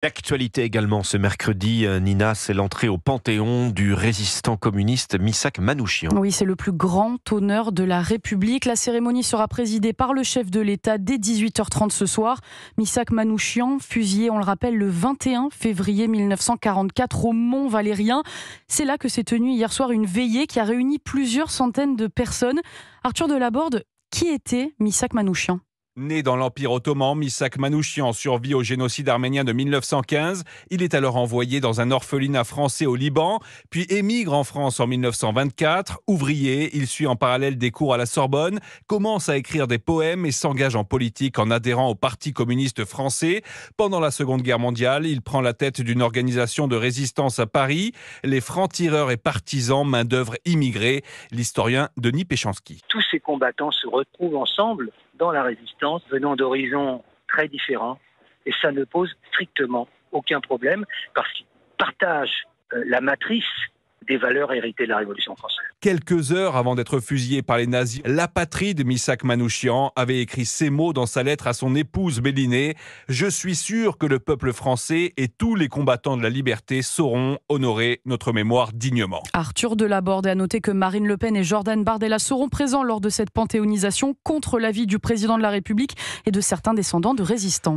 L'actualité également ce mercredi, Nina, c'est l'entrée au Panthéon du résistant communiste Missak Manouchian. Oui, c'est le plus grand honneur de la République. La cérémonie sera présidée par le chef de l'État dès 18h30 ce soir. Missak Manouchian, fusillé, on le rappelle, le 21 février 1944 au Mont-Valérien. C'est là que s'est tenue hier soir une veillée qui a réuni plusieurs centaines de personnes. Arthur Delaborde, qui était Missak Manouchian ? Né dans l'Empire ottoman, Missak Manouchian survit au génocide arménien de 1915. Il est alors envoyé dans un orphelinat français au Liban, puis émigre en France en 1924. Ouvrier, il suit en parallèle des cours à la Sorbonne, commence à écrire des poèmes et s'engage en politique en adhérant au Parti communiste français. Pendant la Seconde Guerre mondiale, il prend la tête d'une organisation de résistance à Paris, les francs-tireurs et partisans main-d'œuvre immigrés. L'historien Denis Péchanski. Tous ces combattants se retrouvent ensemble dans la résistance, venant d'horizons très différents, et ça ne pose strictement aucun problème, parce qu'ils partagent la matrice des valeurs héritées de la Révolution française. Quelques heures avant d'être fusillé par les nazis, l'apatride Missak Manouchian avait écrit ces mots dans sa lettre à son épouse Mélinée. « Je suis sûr que le peuple français et tous les combattants de la liberté sauront honorer notre mémoire dignement. » Arthur Delaborde a noté que Marine Le Pen et Jordan Bardella seront présents lors de cette panthéonisation contre l'avis du président de la République et de certains descendants de résistants.